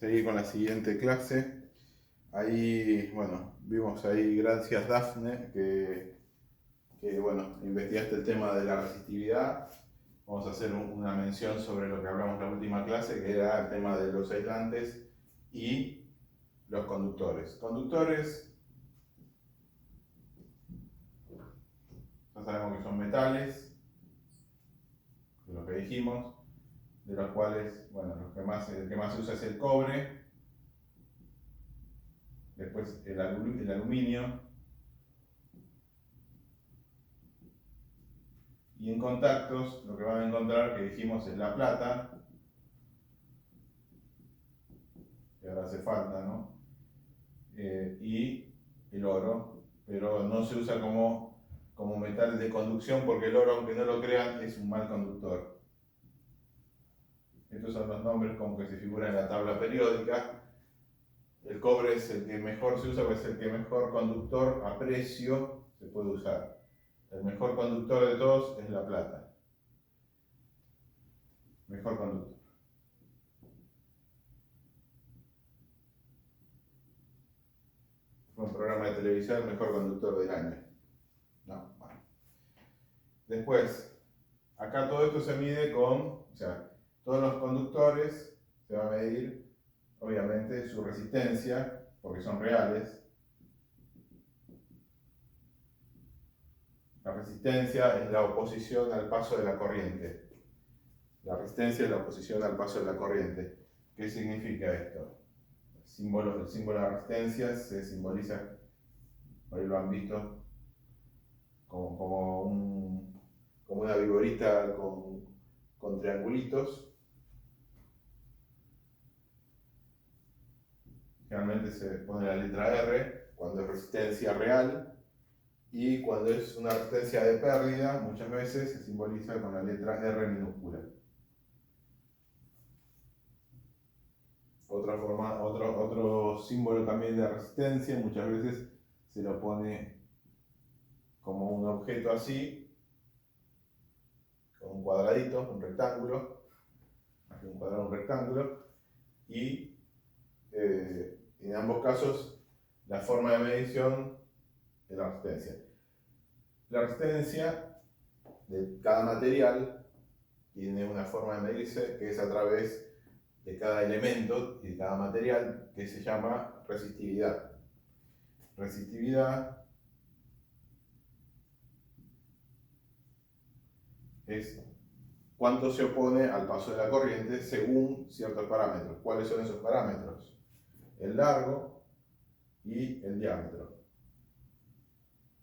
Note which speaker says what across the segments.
Speaker 1: seguir con la siguiente clase. Ahí, bueno, vimos ahí, gracias Dafne, que bueno, investigaste el tema de la resistividad. Vamos a hacer una mención sobre lo que hablamos en la última clase, que era el tema de los aislantes y los conductores. Conductores, ya sabemos que son metales, lo que dijimos, de los cuales, bueno, el que más se usa es el cobre, después el aluminio, y en contactos lo que van a encontrar, que dijimos, es la plata, que ahora hace falta, ¿no? Y el oro, pero no se usa como metal de conducción porque el oro, aunque no lo crean, es un mal conductor. Estos son los nombres como que se figuran en la tabla periódica. El cobre es el que mejor se usa, pues es el que mejor conductor a precio se puede usar. El mejor conductor de todos es la plata. Mejor conductor. Fue un programa de televisión, el mejor conductor del año. No, bueno. Después, acá todo esto se mide con, todos los conductores se va a medir, obviamente, su resistencia, porque son reales. La resistencia es la oposición al paso de la corriente. La resistencia es la oposición al paso de la corriente. ¿Qué significa esto? El símbolo de la resistencia se simboliza, por ahí lo han visto, como una viborita con triangulitos. Generalmente se pone la letra R cuando es resistencia real, y cuando es una resistencia de pérdida, muchas veces se simboliza con la letra R minúscula. Otro símbolo también de resistencia, muchas veces se lo pone como un objeto así, con un cuadradito, un rectángulo, aquí un cuadrado, un rectángulo, y en ambos casos la forma de medición es la resistencia. La resistencia de cada material tiene una forma de medirse que es a través de cada elemento y de cada material, que se llama resistividad. Resistividad es cuánto se opone al paso de la corriente según ciertos parámetros. ¿Cuáles son esos parámetros? El largo y el diámetro.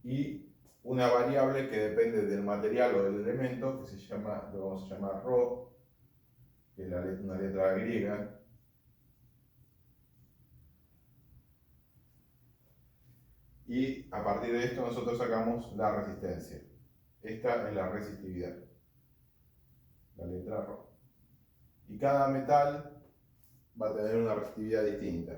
Speaker 1: Y una variable que depende del material o del elemento, que lo vamos a llamar ρ, que es una letra griega. Y a partir de esto nosotros sacamos la resistencia. Esta es la resistividad, la letra ρ. Y cada metal va a tener una resistividad distinta.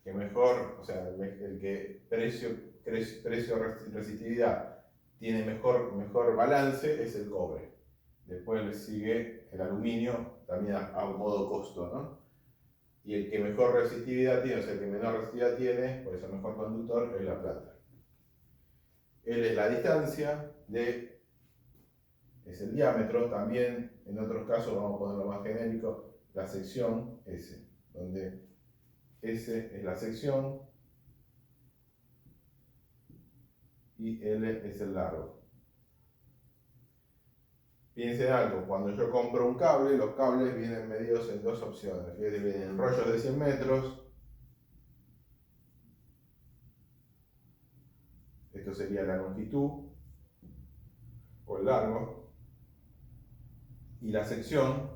Speaker 1: El que mejor, el que precio-resistividad tiene mejor balance es el cobre. Después le sigue el aluminio, también a modo costo, ¿no? Y el que mejor resistividad tiene, el que menor resistividad tiene, por eso mejor conductor, es la plata. L es la distancia, D es el diámetro, también en otros casos, vamos a ponerlo más genérico, la sección S, donde S es la sección y L es el largo. Piensen algo, cuando yo compro un cable, los cables vienen medidos en dos opciones. Fíjense, vienen en rollos de 100 metros. Esto sería la longitud o el largo. Y la sección,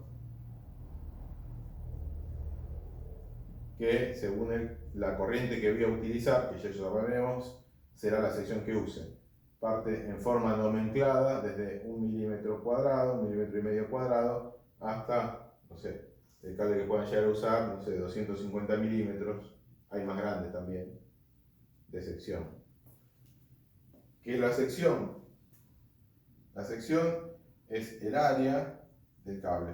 Speaker 1: que según la corriente que voy a utilizar, que ya sabemos, será la sección que use. Parte en forma nomenclada desde 1 milímetro cuadrado, 1,5 milímetros cuadrado, hasta, el cable que puedan llegar a usar, 250 milímetros, hay más grandes también, de sección. ¿Qué es la sección? La sección es el área del cable.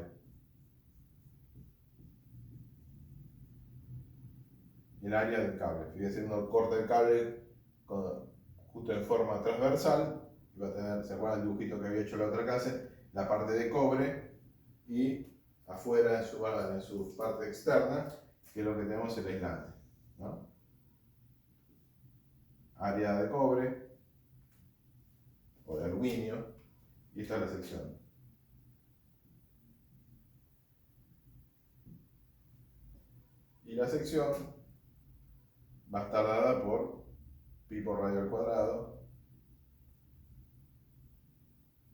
Speaker 1: el área del cable. Fíjense, uno corta el cable justo en forma transversal, y va a tener, ¿se acuerdan el dibujito que había hecho la otra clase? La parte de cobre, y afuera en su parte externa, que es lo que tenemos el aislante, ¿no? Área de cobre o de aluminio, y esta es la sección. Y la sección va a estar dada por pi por radio al cuadrado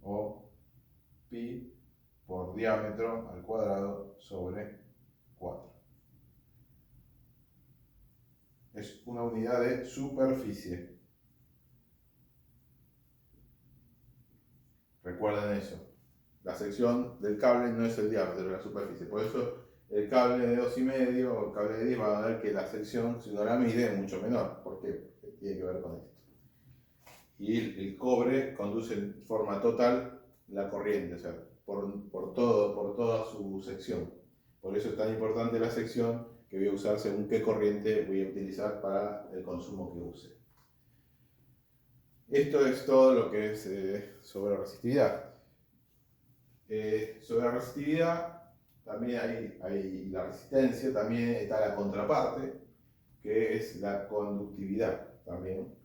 Speaker 1: o pi por diámetro al cuadrado sobre 4. Es una unidad de superficie. Recuerden eso. La sección del cable no es el diámetro de la superficie. Por eso el cable de 2,5 o el cable de 10 va a ver que la sección, si no la mide, es mucho menor. ¿Por qué? Porque tiene que ver con esto. Y el cobre conduce en forma total la corriente, o sea, por toda su sección. Por eso es tan importante la sección que voy a usar según qué corriente voy a utilizar para el consumo que use. Esto es todo lo que es sobre resistividad. Sobre la resistividad también hay la resistencia, también está la contraparte, que es la conductividad también,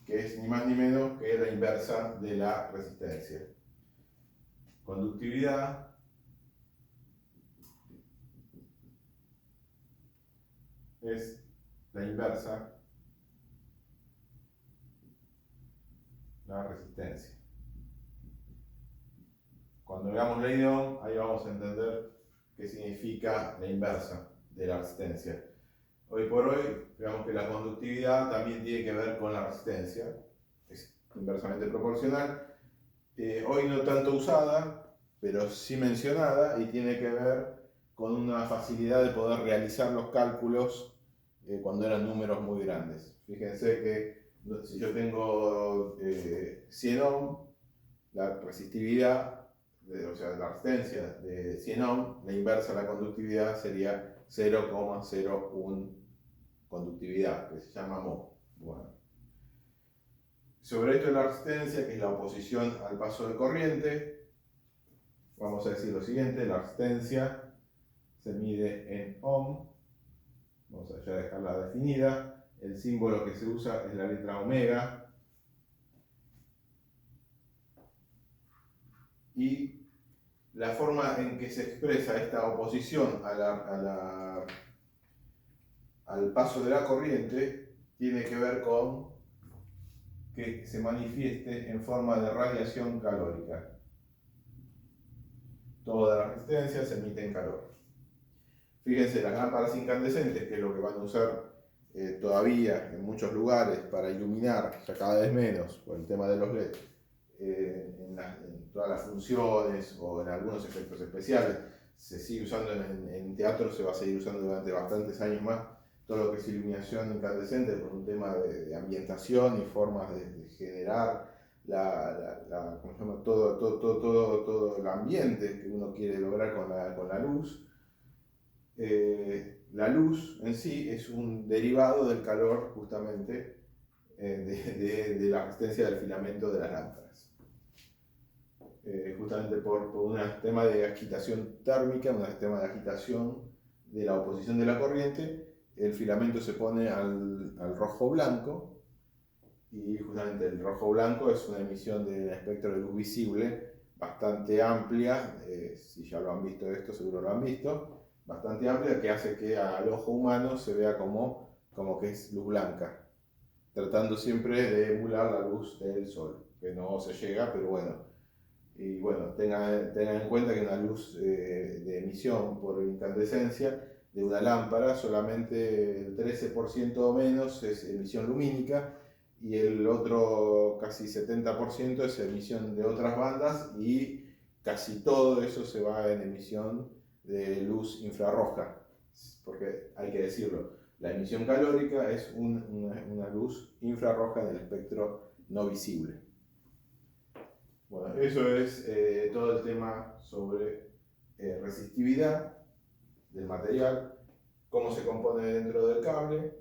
Speaker 1: que es ni más ni menos que la inversa de la resistencia. Conductividad es la inversa de la resistencia. Cuando veamos ley de Ohm, ahí vamos a entender qué significa la inversa de la resistencia. Hoy por hoy, veamos que la conductividad también tiene que ver con la resistencia, es inversamente proporcional. Hoy no tanto usada, pero sí mencionada, y tiene que ver con una facilidad de poder realizar los cálculos cuando eran números muy grandes. Fíjense que si yo tengo 100 ohm, la resistividad, o sea, la resistencia de 100 ohm, la inversa de la conductividad sería 0,01 conductividad, que se llama mho. Bueno. Sobre esto de la resistencia, que es la oposición al paso de corriente, vamos a decir lo siguiente: la resistencia se mide en ohm, vamos a ya dejarla definida, el símbolo que se usa es la letra omega, y la forma en que se expresa esta oposición al paso de la corriente tiene que ver con que se manifieste en forma de radiación calórica. Toda la resistencia se emite en calor. Fíjense, las lámparas incandescentes, que es lo que van a usar todavía en muchos lugares para iluminar, ya cada vez menos por el tema de los LED, en todas las funciones o en algunos efectos especiales, se sigue usando en teatro, se va a seguir usando durante bastantes años más, todo lo que es iluminación incandescente por un tema de ambientación y formas de generar ¿cómo se llama? Todo el ambiente que uno quiere lograr con la luz. La luz en sí es un derivado del calor, justamente, de la resistencia del filamento de las lámparas. Justamente por un tema de agitación térmica, un tema de agitación de la oposición de la corriente, el filamento se pone al rojo-blanco, y justamente el rojo-blanco es una emisión de un espectro de luz visible bastante amplia, si ya lo han visto esto, seguro lo han visto, bastante amplia, que hace que al ojo humano se vea como que es luz blanca, tratando siempre de emular la luz del sol, que no se llega, pero bueno. Y bueno, tengan en cuenta que una luz de emisión por incandescencia de una lámpara, solamente el 13% o menos es emisión lumínica, y el otro casi 70% es emisión de otras bandas, y casi todo eso se va en emisión de luz infrarroja, porque hay que decirlo, la emisión calórica es una luz infrarroja del espectro no visible. Bueno, eso es todo el tema sobre resistividad del material, cómo se compone dentro del cable,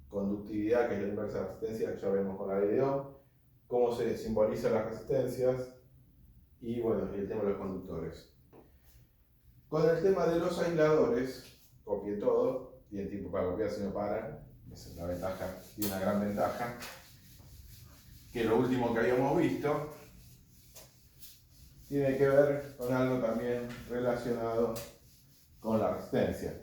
Speaker 1: conductividad, que es la inversa de resistencia, que ya vemos con la ley de Ohm, cómo se simbolizan las resistencias y bueno, y el tema de los conductores. Con el tema de los aisladores, copie todo, tienen tiempo para copiar si no paran, esa es la ventaja, tiene una gran ventaja, que lo último que habíamos visto tiene que ver con algo también relacionado con la resistencia.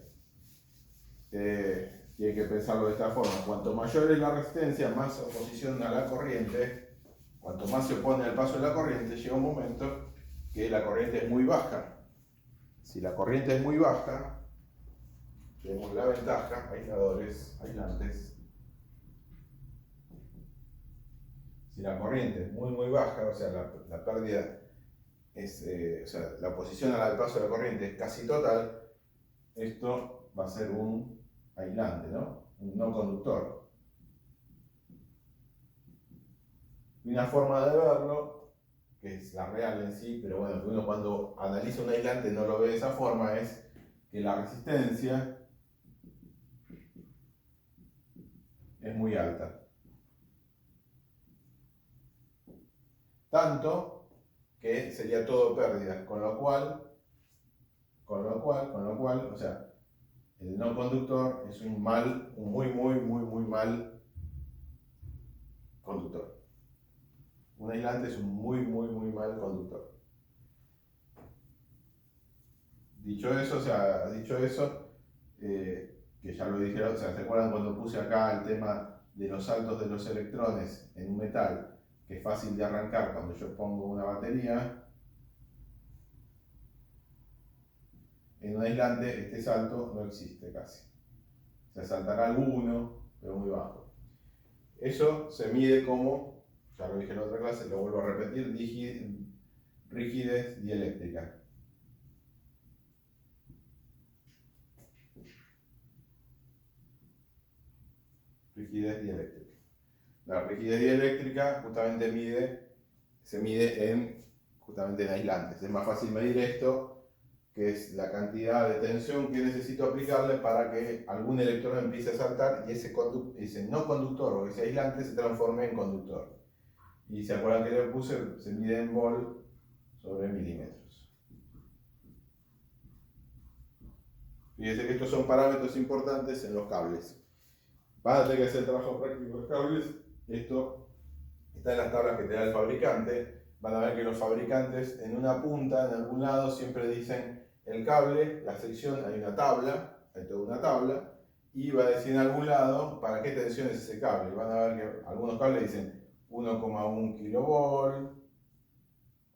Speaker 1: Tiene que pensarlo de esta forma: cuanto mayor es la resistencia, más oposición a la corriente, cuanto más se opone al paso de la corriente, llega un momento que la corriente es muy baja. Si la corriente es muy baja, tenemos la ventaja, aisladores, aislantes. Si la corriente es muy baja, o sea, la pérdida es, o sea, la oposición al paso de la corriente es casi total, esto va a ser un aislante, ¿no? Un no conductor. Y una forma de verlo, que es la real en sí, pero bueno, que uno cuando analiza un aislante no lo ve de esa forma, es que la resistencia es muy alta. Tanto que sería todo pérdida, con lo cual, o sea, el no conductor es un muy mal conductor. Un aislante es un muy mal conductor. Dicho eso, que ya lo dije, o sea, ¿se acuerdan cuando puse acá el tema de los saltos de los electrones en un metal, que es fácil de arrancar cuando yo pongo una batería? En un aislante este salto no existe casi. Se saltará alguno, pero muy bajo. Eso se mide como, ya lo dije en otra clase, lo vuelvo a repetir, rigidez dieléctrica. Rigidez dieléctrica. La rigidez dieléctrica justamente se mide justamente en aislantes. Es más fácil medir esto, que es la cantidad de tensión que necesito aplicarle para que algún electrón empiece a saltar y ese no conductor o ese aislante se transforme en conductor. Y se acuerdan que le puse, se mide en volt sobre milímetros. Fíjense que estos son parámetros importantes en los cables. Van a tener que hacer el trabajo práctico de los cables. Esto está en las tablas que te da el fabricante. Van a ver que los fabricantes en una punta, en algún lado, siempre dicen el cable, la sección, hay una tabla, hay toda una tabla, y va a decir en algún lado para qué tensión es ese cable. Van a ver que algunos cables dicen 1,1 kilovolt,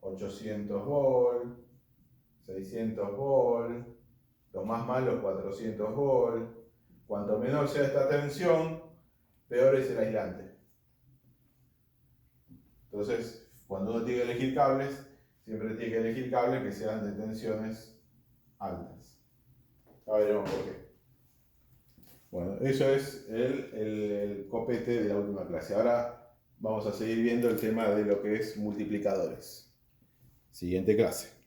Speaker 1: 800 volt, 600 volt, los más malos 400 volt. Cuanto menor sea esta tensión, peor es el aislante. Entonces, cuando uno tiene que elegir cables, siempre tiene que elegir cables que sean de tensiones altas. Ahora veremos por qué. Bueno, eso es el copete de la última clase. Ahora vamos a seguir viendo el tema de lo que es multiplicadores. Siguiente clase.